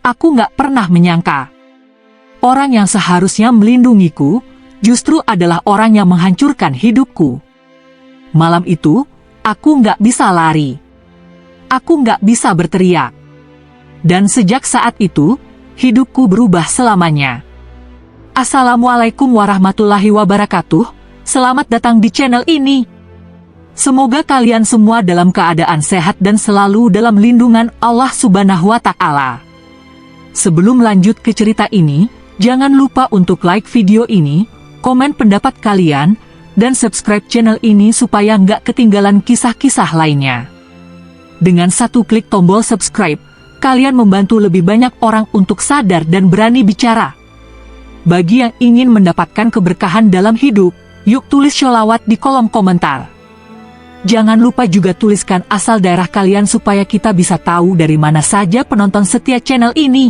Aku nggak pernah menyangka. Orang yang seharusnya melindungiku, justru adalah orang yang menghancurkan hidupku. Malam itu, aku nggak bisa lari. Aku nggak bisa berteriak. Dan sejak saat itu, hidupku berubah selamanya. Assalamualaikum warahmatullahi wabarakatuh, selamat datang di channel ini. Semoga kalian semua dalam keadaan sehat dan selalu dalam lindungan Allah Subhanahu wa Ta'ala. Sebelum lanjut ke cerita ini, jangan lupa untuk like video ini, komen pendapat kalian, dan subscribe channel ini supaya nggak ketinggalan kisah-kisah lainnya. Dengan satu klik tombol subscribe, kalian membantu lebih banyak orang untuk sadar dan berani bicara. Bagi yang ingin mendapatkan keberkahan dalam hidup, yuk tulis sholawat di kolom komentar. Jangan lupa juga tuliskan asal daerah kalian supaya kita bisa tahu dari mana saja penonton setia channel ini.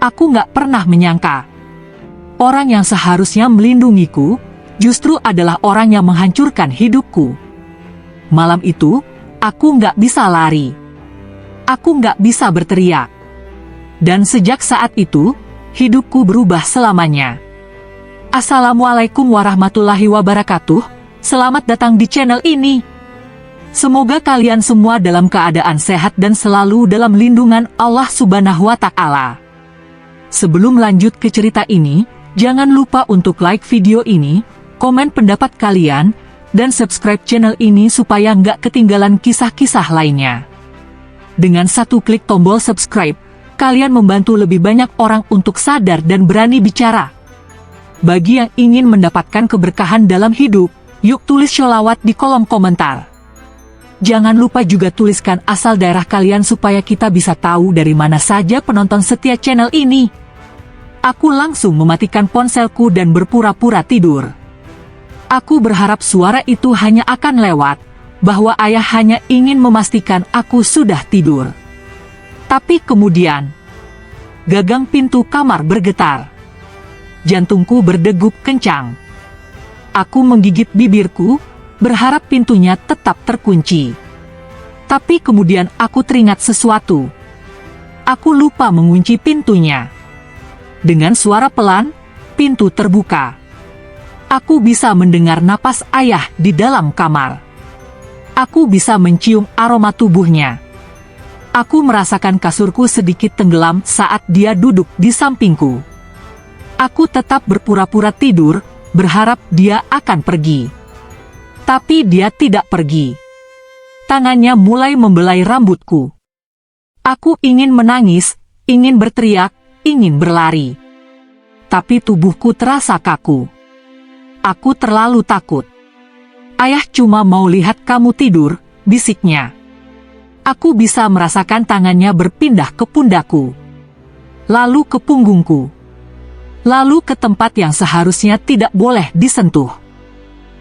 Aku nggak pernah menyangka. Orang yang seharusnya melindungiku, justru adalah orang yang menghancurkan hidupku. Malam itu, aku nggak bisa lari. Aku nggak bisa berteriak. Dan sejak saat itu, hidupku berubah selamanya. Assalamualaikum warahmatullahi wabarakatuh. Selamat datang di channel ini. Semoga kalian semua dalam keadaan sehat dan selalu dalam lindungan Allah Subhanahu wa Ta'ala. Sebelum lanjut ke cerita ini, jangan lupa untuk like video ini, komen pendapat kalian, dan subscribe channel ini supaya nggak ketinggalan kisah-kisah lainnya. Dengan satu klik tombol subscribe, kalian membantu lebih banyak orang untuk sadar dan berani bicara. Bagi yang ingin mendapatkan keberkahan dalam hidup, yuk tulis sholawat di kolom komentar. Jangan lupa juga tuliskan asal daerah kalian supaya kita bisa tahu dari mana saja penonton setia channel ini. Aku langsung mematikan ponselku dan berpura-pura tidur. Aku berharap suara itu hanya akan lewat, bahwa ayah hanya ingin memastikan aku sudah tidur. Tapi kemudian, gagang pintu kamar bergetar. Jantungku berdegup kencang. Aku menggigit bibirku, berharap pintunya tetap terkunci. Tapi kemudian aku teringat sesuatu. Aku lupa mengunci pintunya. Dengan suara pelan, pintu terbuka. Aku bisa mendengar napas ayah di dalam kamar. Aku bisa mencium aroma tubuhnya. Aku merasakan kasurku sedikit tenggelam saat dia duduk di sampingku. Aku tetap berpura-pura tidur, berharap dia akan pergi. Tapi dia tidak pergi. Tangannya mulai membelai rambutku. Aku ingin menangis, ingin berteriak, ingin berlari. Tapi tubuhku terasa kaku. Aku terlalu takut. Ayah cuma mau lihat kamu tidur, bisiknya. Aku bisa merasakan tangannya berpindah ke pundakku. Lalu ke punggungku. Lalu ke tempat yang seharusnya tidak boleh disentuh.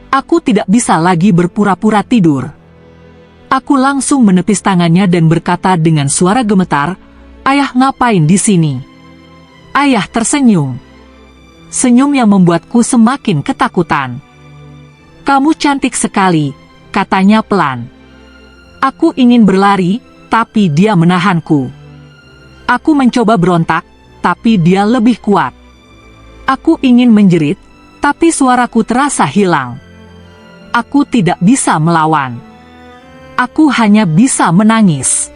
Aku tidak bisa lagi berpura-pura tidur. Aku langsung menepis tangannya dan berkata dengan suara gemetar, "Ayah ngapain di sini?" Ayah tersenyum. Senyum yang membuatku semakin ketakutan. "Kamu cantik sekali," katanya pelan. Aku ingin berlari, tapi dia menahanku. Aku mencoba berontak, tapi dia lebih kuat. Aku ingin menjerit, tapi suaraku terasa hilang. Aku tidak bisa melawan. Aku hanya bisa menangis.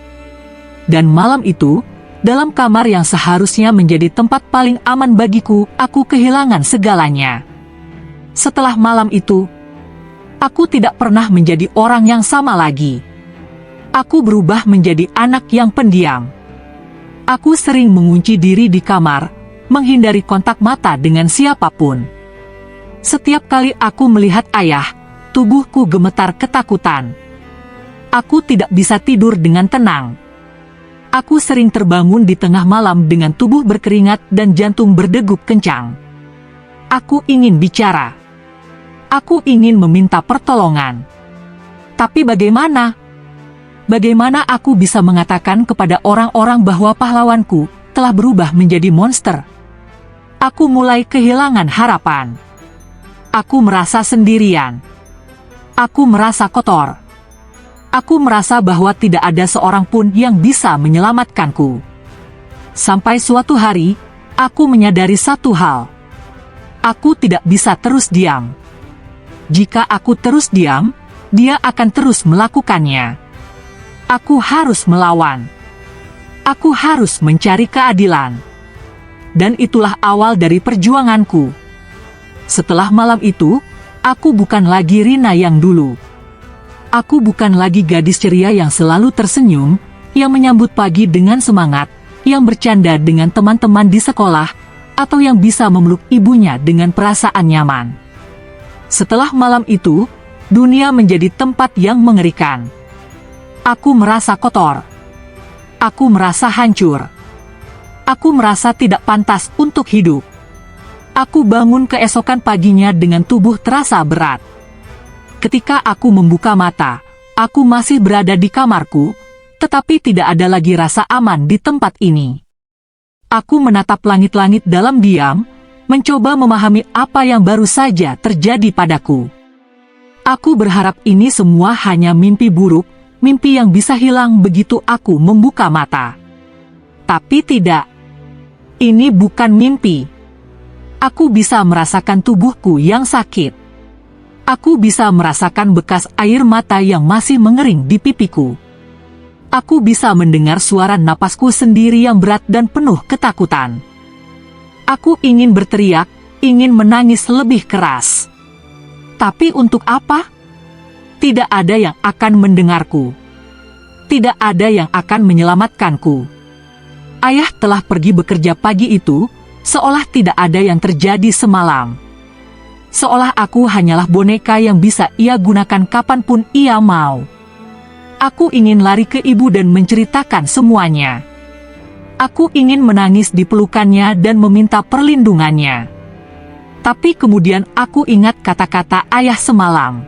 Dan malam itu, dalam kamar yang seharusnya menjadi tempat paling aman bagiku, aku kehilangan segalanya. Setelah malam itu, aku tidak pernah menjadi orang yang sama lagi. Aku berubah menjadi anak yang pendiam. Aku sering mengunci diri di kamar, menghindari kontak mata dengan siapapun. Setiap kali aku melihat ayah, tubuhku gemetar ketakutan. Aku tidak bisa tidur dengan tenang. Aku sering terbangun di tengah malam dengan tubuh berkeringat dan jantung berdegup kencang. Aku ingin bicara. Aku ingin meminta pertolongan. Tapi bagaimana? Bagaimana aku bisa mengatakan kepada orang-orang bahwa pahlawanku telah berubah menjadi monster? Aku mulai kehilangan harapan. Aku merasa sendirian. Aku merasa kotor. Aku merasa bahwa tidak ada seorang pun yang bisa menyelamatkanku. Sampai suatu hari, aku menyadari satu hal. Aku tidak bisa terus diam. Jika aku terus diam, dia akan terus melakukannya. Aku harus melawan. Aku harus mencari keadilan. Dan itulah awal dari perjuanganku. Setelah malam itu, aku bukan lagi Rina yang dulu. Aku bukan lagi gadis ceria yang selalu tersenyum, yang menyambut pagi dengan semangat, yang bercanda dengan teman-teman di sekolah, atau yang bisa memeluk ibunya dengan perasaan nyaman. Setelah malam itu, dunia menjadi tempat yang mengerikan. Aku merasa kotor. Aku merasa hancur. Aku merasa tidak pantas untuk hidup. Aku bangun keesokan paginya dengan tubuh terasa berat. Ketika aku membuka mata, aku masih berada di kamarku, tetapi tidak ada lagi rasa aman di tempat ini. Aku menatap langit-langit dalam diam, mencoba memahami apa yang baru saja terjadi padaku. Aku berharap ini semua hanya mimpi buruk, mimpi yang bisa hilang begitu aku membuka mata. Tapi tidak. Ini bukan mimpi. Aku bisa merasakan tubuhku yang sakit. Aku bisa merasakan bekas air mata yang masih mengering di pipiku. Aku bisa mendengar suara napasku sendiri yang berat dan penuh ketakutan. Aku ingin berteriak, ingin menangis lebih keras. Tapi untuk apa? Tidak ada yang akan mendengarku. Tidak ada yang akan menyelamatkanku. Ayah telah pergi bekerja pagi itu, seolah tidak ada yang terjadi semalam. Seolah aku hanyalah boneka yang bisa ia gunakan kapanpun ia mau. Aku ingin lari ke ibu dan menceritakan semuanya. Aku ingin menangis di pelukannya dan meminta perlindungannya. Tapi kemudian aku ingat kata-kata ayah semalam.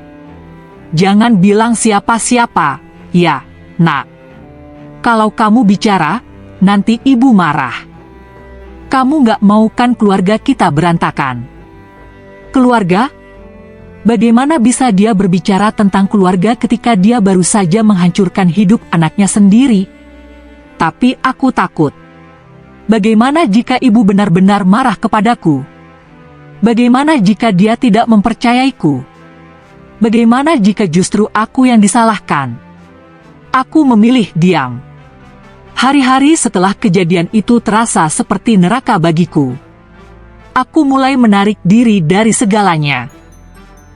Jangan bilang siapa-siapa, ya, nak. Kalau kamu bicara, nanti ibu marah. Kamu gak mau kan keluarga kita berantakan? Keluarga? Bagaimana bisa dia berbicara tentang keluarga ketika dia baru saja menghancurkan hidup anaknya sendiri? Tapi aku takut. Bagaimana jika ibu benar-benar marah kepadaku? Bagaimana jika dia tidak mempercayaiku? Bagaimana jika justru aku yang disalahkan? Aku memilih diam. Hari-hari setelah kejadian itu terasa seperti neraka bagiku. Aku mulai menarik diri dari segalanya.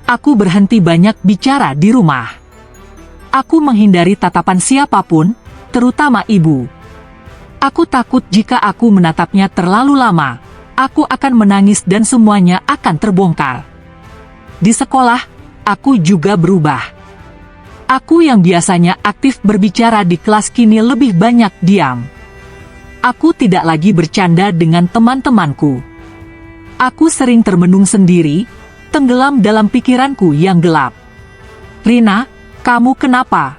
Aku berhenti banyak bicara di rumah. Aku menghindari tatapan siapapun, terutama ibu. Aku takut jika aku menatapnya terlalu lama, aku akan menangis dan semuanya akan terbongkar. Di sekolah, aku juga berubah. Aku yang biasanya aktif berbicara di kelas kini lebih banyak diam. Aku tidak lagi bercanda dengan teman-temanku. Aku sering termenung sendiri, tenggelam dalam pikiranku yang gelap. Rina, kamu kenapa?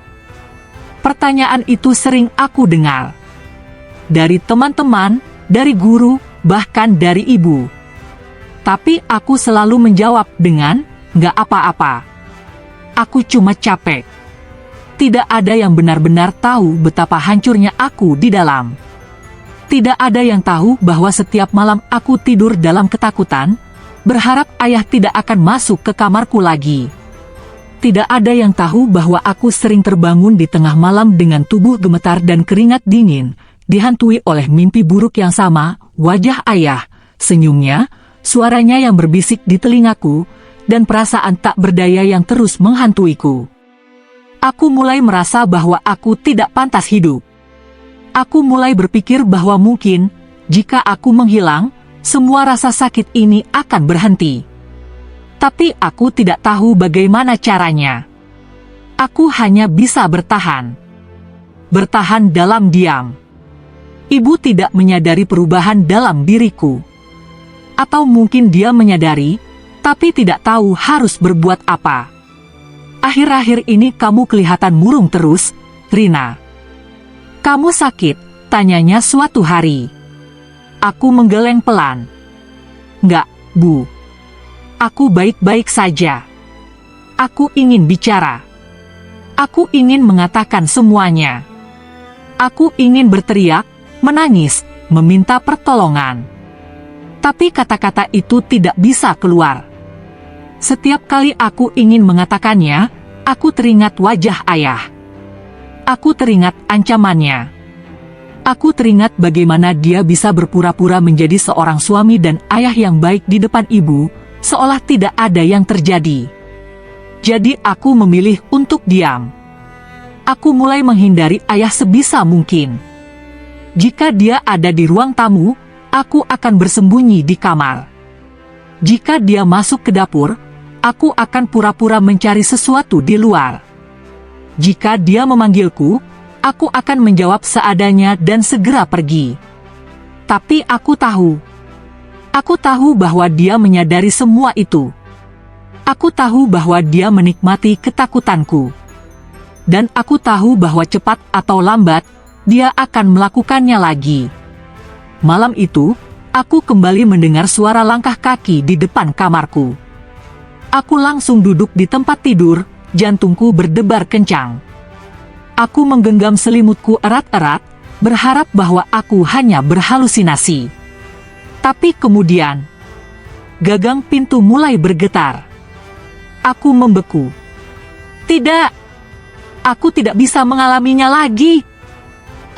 Pertanyaan itu sering aku dengar. Dari teman-teman, dari guru, bahkan dari ibu. Tapi aku selalu menjawab dengan, "Nggak apa-apa. Aku cuma capek." Tidak ada yang benar-benar tahu betapa hancurnya aku di dalam. Tidak ada yang tahu bahwa setiap malam aku tidur dalam ketakutan, berharap ayah tidak akan masuk ke kamarku lagi. Tidak ada yang tahu bahwa aku sering terbangun di tengah malam dengan tubuh gemetar dan keringat dingin, dihantui oleh mimpi buruk yang sama, wajah ayah, senyumnya, suaranya yang berbisik di telingaku, dan perasaan tak berdaya yang terus menghantuiku. Aku mulai merasa bahwa aku tidak pantas hidup. Aku mulai berpikir bahwa mungkin, jika aku menghilang, semua rasa sakit ini akan berhenti. Tapi aku tidak tahu bagaimana caranya. Aku hanya bisa bertahan. Bertahan dalam diam. Ibu tidak menyadari perubahan dalam diriku. Atau mungkin dia menyadari, tapi tidak tahu harus berbuat apa. Akhir-akhir ini kamu kelihatan murung terus, Rina. Kamu sakit? Tanyanya suatu hari. Aku menggeleng pelan. Enggak, Bu. Aku baik-baik saja. Aku ingin bicara. Aku ingin mengatakan semuanya. Aku ingin berteriak, menangis, meminta pertolongan. Tapi kata-kata itu tidak bisa keluar. Setiap kali aku ingin mengatakannya, aku teringat wajah ayah. Aku teringat ancamannya. Aku teringat bagaimana dia bisa berpura-pura menjadi seorang suami dan ayah yang baik di depan ibu, seolah tidak ada yang terjadi. Jadi aku memilih untuk diam. Aku mulai menghindari ayah sebisa mungkin. Jika dia ada di ruang tamu, aku akan bersembunyi di kamar. Jika dia masuk ke dapur, aku akan pura-pura mencari sesuatu di luar. Jika dia memanggilku, aku akan menjawab seadanya dan segera pergi. Tapi aku tahu bahwa dia menyadari semua itu. Aku tahu bahwa dia menikmati ketakutanku. Dan aku tahu bahwa cepat atau lambat, dia akan melakukannya lagi. Malam itu, aku kembali mendengar suara langkah kaki di depan kamarku. Aku langsung duduk di tempat tidur, jantungku berdebar kencang. Aku menggenggam selimutku erat-erat, berharap bahwa aku hanya berhalusinasi. Tapi kemudian, gagang pintu mulai bergetar. Aku membeku. Tidak, aku tidak bisa mengalaminya lagi.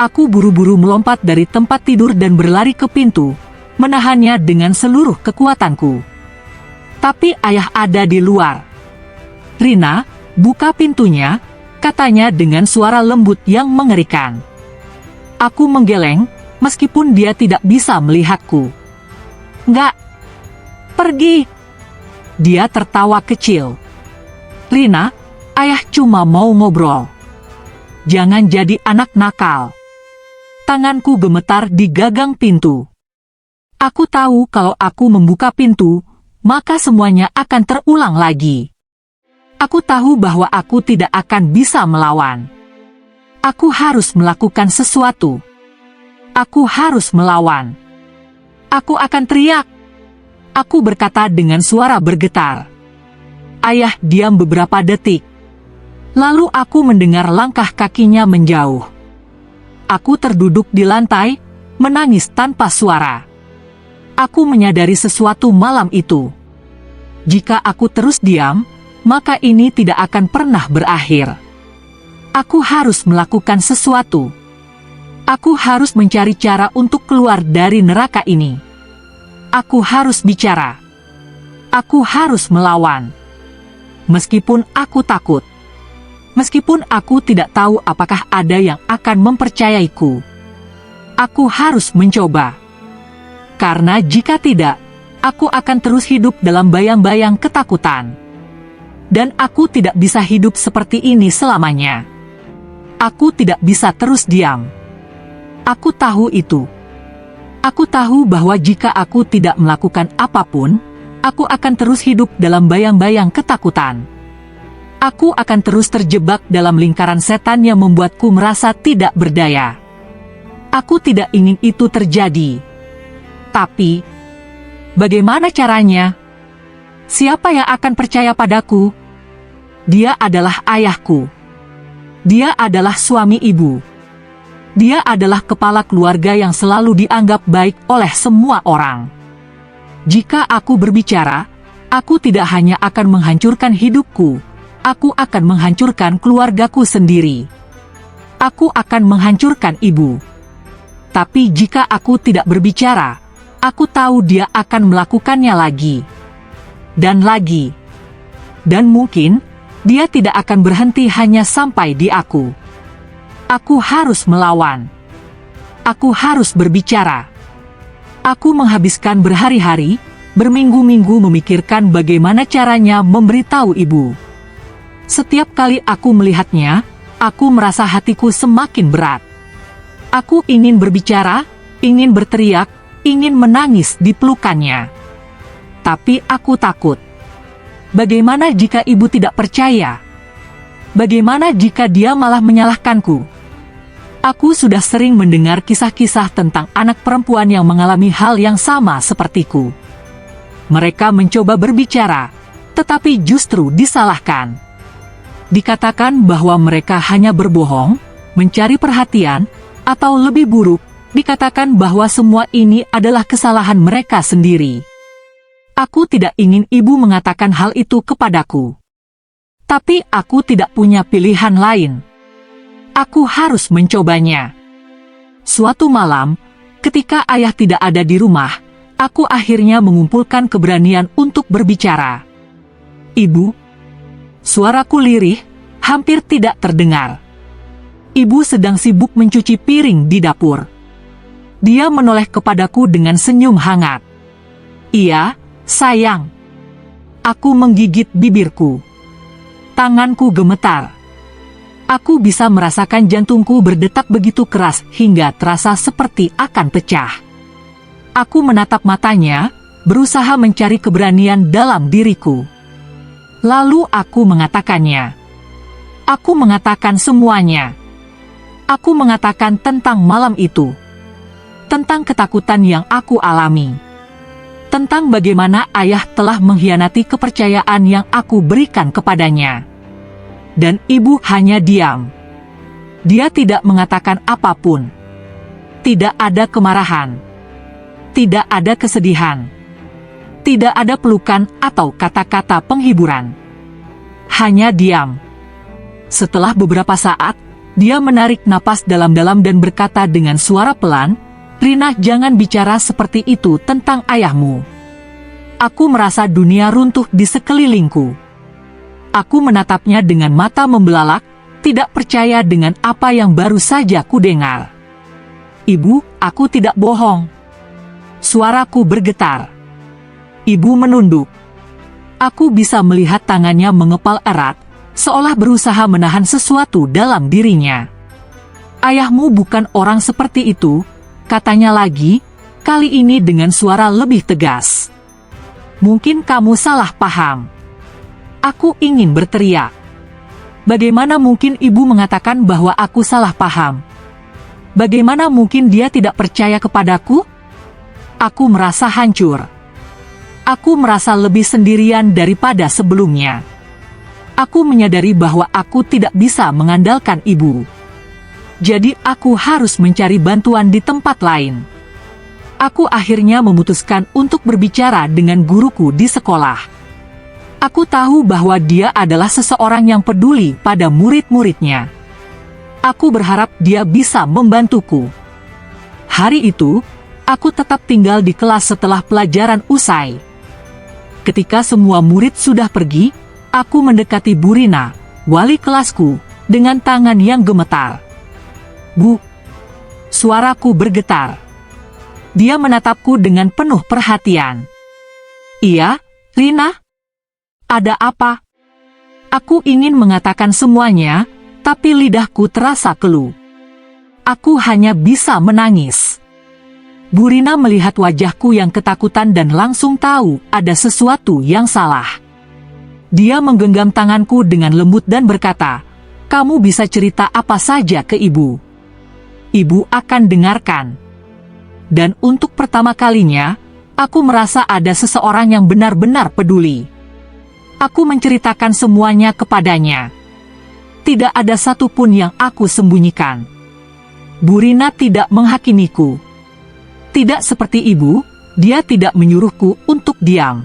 Aku buru-buru melompat dari tempat tidur dan berlari ke pintu, menahannya dengan seluruh kekuatanku. Tapi ayah ada di luar. "Rina, buka pintunya," katanya dengan suara lembut yang mengerikan. Aku menggeleng, meskipun dia tidak bisa melihatku. "Nggak, pergi." Dia tertawa kecil. "Rina, ayah cuma mau ngobrol. Jangan jadi anak nakal." Tanganku gemetar di gagang pintu. Aku tahu kalau aku membuka pintu, maka semuanya akan terulang lagi. Aku tahu bahwa aku tidak akan bisa melawan. Aku harus melakukan sesuatu. Aku harus melawan. Aku akan teriak. Aku berkata dengan suara bergetar. Ayah diam beberapa detik. Lalu aku mendengar langkah kakinya menjauh. Aku terduduk di lantai, menangis tanpa suara. Aku menyadari sesuatu malam itu. Jika aku terus diam, maka ini tidak akan pernah berakhir. Aku harus melakukan sesuatu. Aku harus mencari cara untuk keluar dari neraka ini. Aku harus bicara. Aku harus melawan. Meskipun aku takut. Meskipun aku tidak tahu apakah ada yang akan mempercayaiku. Aku harus mencoba. Karena jika tidak, aku akan terus hidup dalam bayang-bayang ketakutan. Dan aku tidak bisa hidup seperti ini selamanya. Aku tidak bisa terus diam. Aku tahu itu. Aku tahu bahwa jika aku tidak melakukan apapun, aku akan terus hidup dalam bayang-bayang ketakutan. Aku akan terus terjebak dalam lingkaran setan yang membuatku merasa tidak berdaya. Aku tidak ingin itu terjadi. Tapi, bagaimana caranya? Siapa yang akan percaya padaku? Dia adalah ayahku. Dia adalah suami ibu. Dia adalah kepala keluarga yang selalu dianggap baik oleh semua orang. Jika aku berbicara, aku tidak hanya akan menghancurkan hidupku, aku akan menghancurkan keluargaku sendiri. Aku akan menghancurkan ibu. Tapi jika aku tidak berbicara, aku tahu dia akan melakukannya lagi. Dan lagi. Dan mungkin, dia tidak akan berhenti hanya sampai di aku. Aku harus melawan. Aku harus berbicara. Aku menghabiskan berhari-hari, berminggu-minggu memikirkan bagaimana caranya memberitahu ibu. Setiap kali aku melihatnya, aku merasa hatiku semakin berat. Aku ingin berbicara, ingin berteriak, ingin menangis di pelukannya. Tapi aku takut. Bagaimana jika ibu tidak percaya? Bagaimana jika dia malah menyalahkanku? Aku sudah sering mendengar kisah-kisah tentang anak perempuan yang mengalami hal yang sama sepertiku. Mereka mencoba berbicara, tetapi justru disalahkan. Dikatakan bahwa mereka hanya berbohong, mencari perhatian, atau lebih buruk, dikatakan bahwa semua ini adalah kesalahan mereka sendiri. Aku tidak ingin ibu mengatakan hal itu kepadaku. Tapi aku tidak punya pilihan lain. Aku harus mencobanya. Suatu malam, ketika ayah tidak ada di rumah, aku akhirnya mengumpulkan keberanian untuk berbicara. Ibu, suaraku lirih, hampir tidak terdengar. Ibu sedang sibuk mencuci piring di dapur. Dia menoleh kepadaku dengan senyum hangat. Iya, sayang. Aku menggigit bibirku. Tanganku gemetar. Aku bisa merasakan jantungku berdetak begitu keras hingga terasa seperti akan pecah. Aku menatap matanya, berusaha mencari keberanian dalam diriku. Lalu aku mengatakannya. Aku mengatakan semuanya. Aku mengatakan tentang malam itu. Tentang ketakutan yang aku alami. Tentang bagaimana ayah telah mengkhianati kepercayaan yang aku berikan kepadanya. Dan ibu hanya diam. Dia tidak mengatakan apapun. Tidak ada kemarahan. Tidak ada kesedihan. Tidak ada pelukan atau kata-kata penghiburan. Hanya diam. Setelah beberapa saat, dia menarik napas dalam-dalam dan berkata dengan suara pelan, "Rina, jangan bicara seperti itu tentang ayahmu." Aku merasa dunia runtuh di sekelilingku. Aku menatapnya dengan mata membelalak, tidak percaya dengan apa yang baru saja kudengar. "Ibu, aku tidak bohong." Suaraku bergetar. Ibu menunduk. Aku bisa melihat tangannya mengepal erat, seolah berusaha menahan sesuatu dalam dirinya. "Ayahmu bukan orang seperti itu," katanya lagi, kali ini dengan suara lebih tegas. "Mungkin kamu salah paham." Aku ingin berteriak. Bagaimana mungkin ibu mengatakan bahwa aku salah paham? Bagaimana mungkin dia tidak percaya kepadaku? Aku merasa hancur. Aku merasa lebih sendirian daripada sebelumnya. Aku menyadari bahwa aku tidak bisa mengandalkan ibu. Jadi aku harus mencari bantuan di tempat lain. Aku akhirnya memutuskan untuk berbicara dengan guruku di sekolah. Aku tahu bahwa dia adalah seseorang yang peduli pada murid-muridnya. Aku berharap dia bisa membantuku. Hari itu, aku tetap tinggal di kelas setelah pelajaran usai. Ketika semua murid sudah pergi, aku mendekati Bu Rina, wali kelasku, dengan tangan yang gemetar. "Bu." Suaraku bergetar. Dia menatapku dengan penuh perhatian. "Iya, Rina? Ada apa?" Aku ingin mengatakan semuanya, tapi lidahku terasa keluh. Aku hanya bisa menangis. Bu Rina melihat wajahku yang ketakutan dan langsung tahu ada sesuatu yang salah. Dia menggenggam tanganku dengan lembut dan berkata, "Kamu bisa cerita apa saja ke ibu. Ibu akan dengarkan." Dan untuk pertama kalinya, aku merasa ada seseorang yang benar-benar peduli. Aku menceritakan semuanya kepadanya. Tidak ada satupun yang aku sembunyikan. Bu Rina tidak menghakimiku. Tidak seperti ibu, dia tidak menyuruhku untuk diam.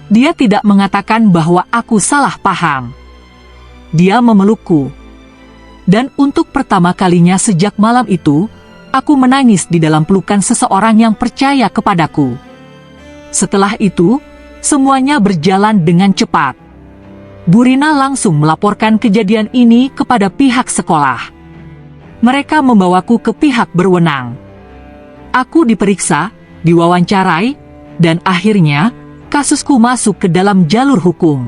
Dia tidak mengatakan bahwa aku salah paham. Dia memelukku. Dan untuk pertama kalinya sejak malam itu, aku menangis di dalam pelukan seseorang yang percaya kepadaku. Setelah itu, semuanya berjalan dengan cepat. Bu Rina langsung melaporkan kejadian ini kepada pihak sekolah. Mereka membawaku ke pihak berwenang. Aku diperiksa, diwawancarai, dan akhirnya, kasusku masuk ke dalam jalur hukum.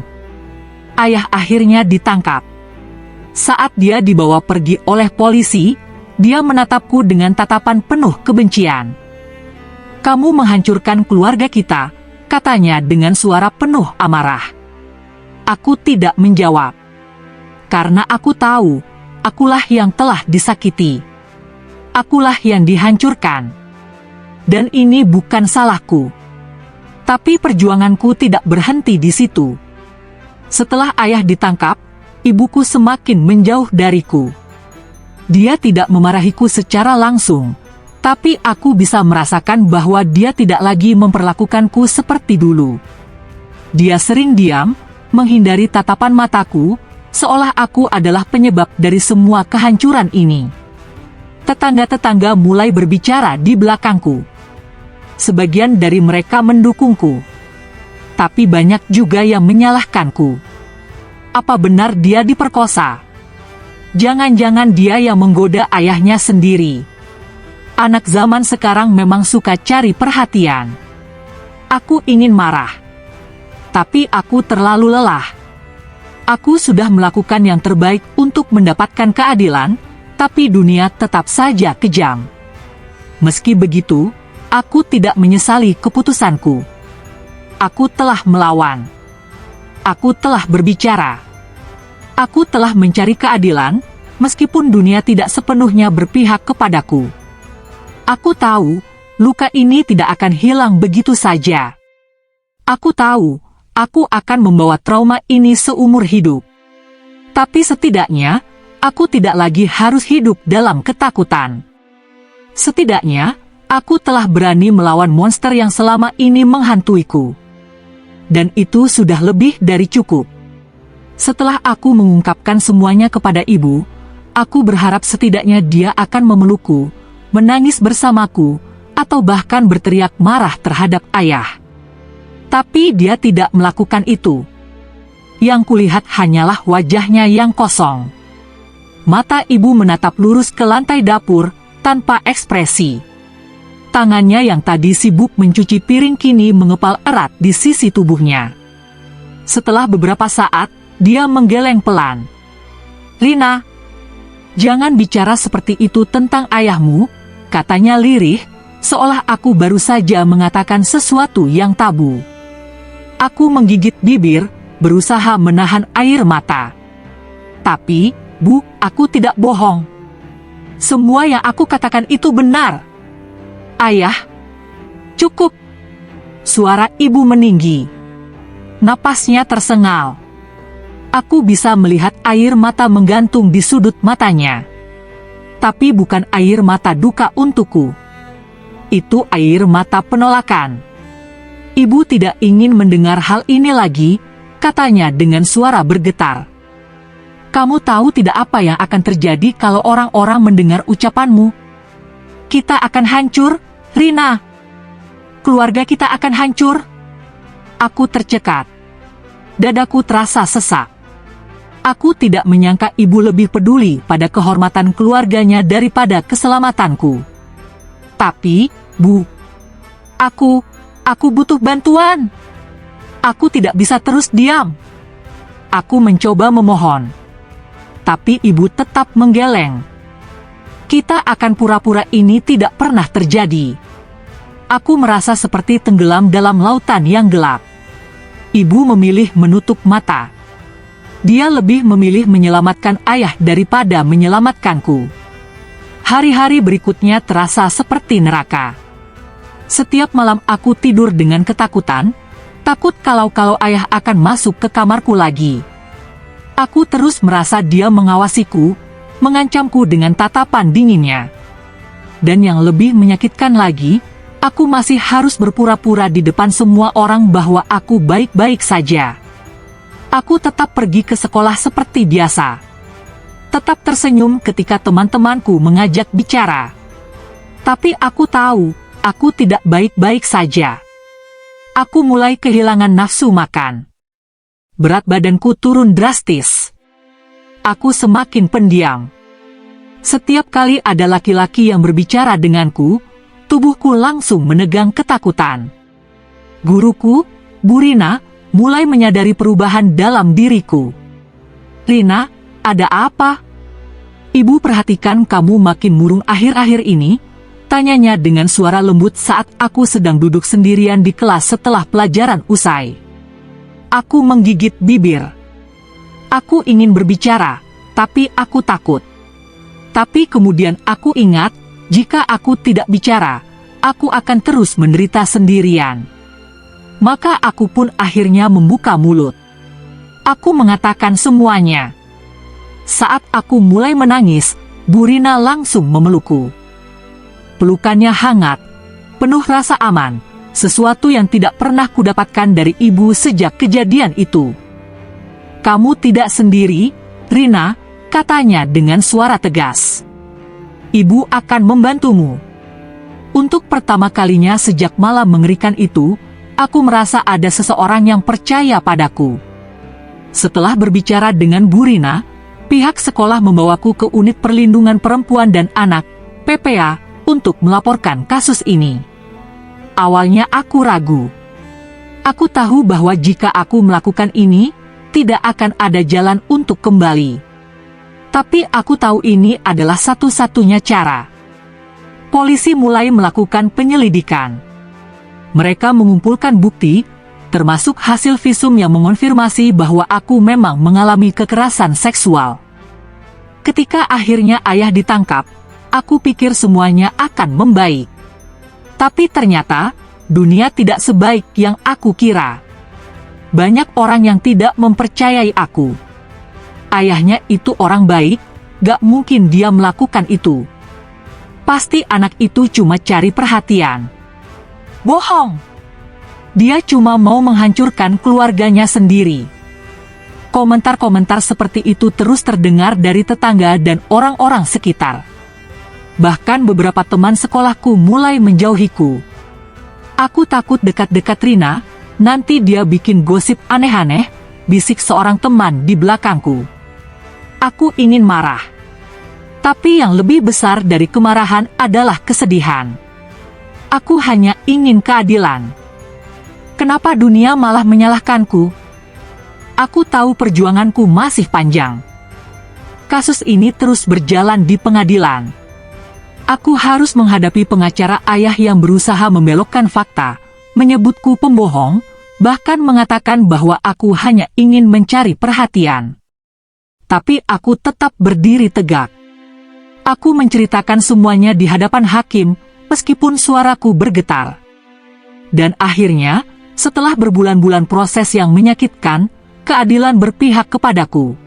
Ayah akhirnya ditangkap. Saat dia dibawa pergi oleh polisi, dia menatapku dengan tatapan penuh kebencian. "Kamu menghancurkan keluarga kita," katanya dengan suara penuh amarah. Aku tidak menjawab. Karena aku tahu, akulah yang telah disakiti. Akulah yang dihancurkan. Dan ini bukan salahku. Tapi perjuanganku tidak berhenti di situ. Setelah ayah ditangkap, ibuku semakin menjauh dariku. Dia tidak memarahiku secara langsung, Tapi aku bisa merasakan bahwa dia tidak lagi memperlakukanku seperti dulu. Dia sering diam, menghindari tatapan mataku, seolah aku adalah penyebab dari semua kehancuran ini. Tetangga-tetangga mulai berbicara di belakangku. Sebagian dari mereka mendukungku. Tapi banyak juga yang menyalahkanku. Apa benar dia diperkosa? Jangan-jangan dia yang menggoda ayahnya sendiri. Anak zaman sekarang memang suka cari perhatian. Aku ingin marah. Tapi aku terlalu lelah. Aku sudah melakukan yang terbaik untuk mendapatkan keadilan, tapi dunia tetap saja kejam. Meski begitu, aku tidak menyesali keputusanku. Aku telah melawan. Aku telah berbicara. Aku telah mencari keadilan, meskipun dunia tidak sepenuhnya berpihak kepadaku. Aku tahu, luka ini tidak akan hilang begitu saja. Aku tahu, aku akan membawa trauma ini seumur hidup. Tapi setidaknya, aku tidak lagi harus hidup dalam ketakutan. Setidaknya, aku telah berani melawan monster yang selama ini menghantuiku. Dan itu sudah lebih dari cukup. Setelah aku mengungkapkan semuanya kepada ibu, aku berharap setidaknya dia akan memelukku, menangis bersamaku, atau bahkan berteriak marah terhadap ayah. Tapi dia tidak melakukan itu. Yang kulihat hanyalah wajahnya yang kosong. Mata ibu menatap lurus ke lantai dapur, tanpa ekspresi. Tangannya yang tadi sibuk mencuci piring kini mengepal erat di sisi tubuhnya. Setelah beberapa saat, dia menggeleng pelan. "Rina, jangan bicara seperti itu tentang ayahmu," katanya lirih, seolah aku baru saja mengatakan sesuatu yang tabu. Aku menggigit bibir, berusaha menahan air mata. "Tapi, Bu, aku tidak bohong. Semua yang aku katakan itu benar." "Ayah." "Cukup." Suara ibu meninggi. Napasnya tersengal. Aku bisa melihat air mata menggantung di sudut matanya. Tapi bukan air mata duka untukku. Itu air mata penolakan. "Ibu tidak ingin mendengar hal ini lagi," katanya dengan suara bergetar. "Kamu tahu tidak apa yang akan terjadi kalau orang-orang mendengar ucapanmu? Kita akan hancur, Rina. Keluarga kita akan hancur." Aku tercekat. Dadaku terasa sesak. Aku tidak menyangka ibu lebih peduli pada kehormatan keluarganya daripada keselamatanku. "Tapi, Bu, aku butuh bantuan. Aku tidak bisa terus diam." Aku mencoba memohon. Tapi ibu tetap menggeleng. "Kita akan pura-pura ini tidak pernah terjadi." Aku merasa seperti tenggelam dalam lautan yang gelap. Ibu memilih menutup mata. Dia lebih memilih menyelamatkan ayah daripada menyelamatkanku. Hari-hari berikutnya terasa seperti neraka. Setiap malam aku tidur dengan ketakutan, takut kalau ayah akan masuk ke kamarku lagi. Aku terus merasa dia mengawasiku, mengancamku dengan tatapan dinginnya. Dan yang lebih menyakitkan lagi, aku masih harus berpura-pura di depan semua orang bahwa aku baik-baik saja. Aku tetap pergi ke sekolah seperti biasa. Tetap tersenyum ketika teman-temanku mengajak bicara. Tapi aku tahu, aku tidak baik-baik saja. Aku mulai kehilangan nafsu makan. Berat badanku turun drastis. Aku semakin pendiam. Setiap kali ada laki-laki yang berbicara denganku, tubuhku langsung menegang ketakutan. Guruku, Bu Rina, mulai menyadari perubahan dalam diriku. "Rina, ada apa? Ibu perhatikan kamu makin murung akhir-akhir ini," tanyanya dengan suara lembut saat aku sedang duduk sendirian di kelas setelah pelajaran usai. Aku menggigit bibir. Aku ingin berbicara, tapi aku takut. Tapi kemudian aku ingat, jika aku tidak bicara, aku akan terus menderita sendirian. Maka aku pun akhirnya membuka mulut. Aku mengatakan semuanya. Saat aku mulai menangis, Bu Rina langsung memelukku. Pelukannya hangat, penuh rasa aman, sesuatu yang tidak pernah kudapatkan dari ibu sejak kejadian itu. "Kamu tidak sendiri, Rina," katanya dengan suara tegas. "Ibu akan membantumu." Untuk pertama kalinya sejak malam mengerikan itu, aku merasa ada seseorang yang percaya padaku. Setelah berbicara dengan Bu Rina, pihak sekolah membawaku ke Unit Perlindungan Perempuan dan Anak, PPA, untuk melaporkan kasus ini. Awalnya aku ragu. Aku tahu bahwa jika aku melakukan ini, tidak akan ada jalan untuk kembali. Tapi aku tahu ini adalah satu-satunya cara. Polisi mulai melakukan penyelidikan. Mereka mengumpulkan bukti, termasuk hasil visum yang mengonfirmasi bahwa aku memang mengalami kekerasan seksual. Ketika akhirnya ayah ditangkap, aku pikir semuanya akan membaik. Tapi ternyata, dunia tidak sebaik yang aku kira. Banyak orang yang tidak mempercayai aku. Ayahnya itu orang baik, gak mungkin dia melakukan itu. Pasti anak itu cuma cari perhatian. Bohong! Dia cuma mau menghancurkan keluarganya sendiri. Komentar-komentar seperti itu terus terdengar dari tetangga dan orang-orang sekitar. Bahkan beberapa teman sekolahku mulai menjauhiku. Aku takut dekat-dekat Rina, nanti dia bikin gosip aneh-aneh, bisik seorang teman di belakangku. Aku ingin marah. Tapi yang lebih besar dari kemarahan adalah kesedihan. Aku hanya ingin keadilan. Kenapa dunia malah menyalahkanku? Aku tahu perjuanganku masih panjang. Kasus ini terus berjalan di pengadilan. Aku harus menghadapi pengacara ayah yang berusaha membelokkan fakta, menyebutku pembohong, bahkan mengatakan bahwa aku hanya ingin mencari perhatian. Tapi aku tetap berdiri tegak. Aku menceritakan semuanya di hadapan hakim, meskipun suaraku bergetar. Dan akhirnya, setelah berbulan-bulan proses yang menyakitkan, keadilan berpihak kepadaku.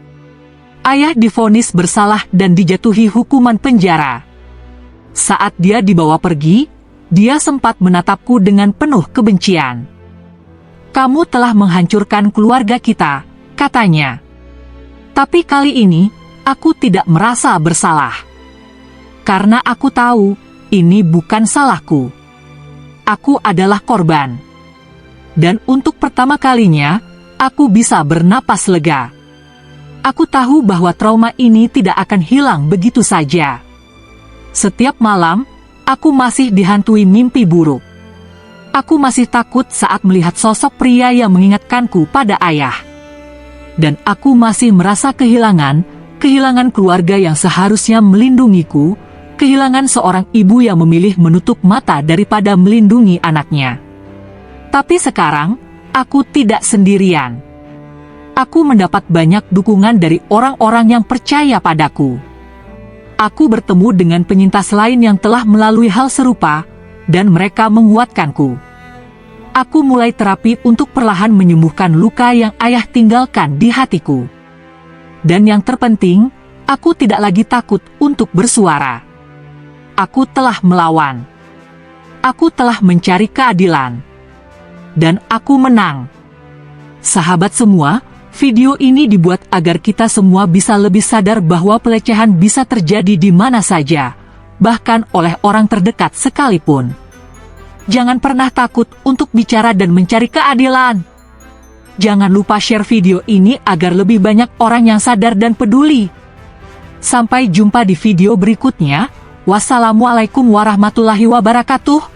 Ayah divonis bersalah dan dijatuhi hukuman penjara. Saat dia dibawa pergi, dia sempat menatapku dengan penuh kebencian. "Kamu telah menghancurkan keluarga kita," katanya. Tapi kali ini, aku tidak merasa bersalah. Karena aku tahu, ini bukan salahku. Aku adalah korban. Dan untuk pertama kalinya, aku bisa bernapas lega. Aku tahu bahwa trauma ini tidak akan hilang begitu saja. Setiap malam, aku masih dihantui mimpi buruk. Aku masih takut saat melihat sosok pria yang mengingatkanku pada ayah. Dan aku masih merasa kehilangan keluarga yang seharusnya melindungiku, kehilangan seorang ibu yang memilih menutup mata daripada melindungi anaknya. Tapi sekarang, aku tidak sendirian. Aku mendapat banyak dukungan dari orang-orang yang percaya padaku. Aku bertemu dengan penyintas lain yang telah melalui hal serupa, dan mereka menguatkanku. Aku mulai terapi untuk perlahan menyembuhkan luka yang ayah tinggalkan di hatiku. Dan yang terpenting, aku tidak lagi takut untuk bersuara. Aku telah melawan. Aku telah mencari keadilan. Dan aku menang. Sahabat semua, video ini dibuat agar kita semua bisa lebih sadar bahwa pelecehan bisa terjadi di mana saja, bahkan oleh orang terdekat sekalipun. Jangan pernah takut untuk bicara dan mencari keadilan. Jangan lupa share video ini agar lebih banyak orang yang sadar dan peduli. Sampai jumpa di video berikutnya. Wassalamualaikum warahmatullahi wabarakatuh.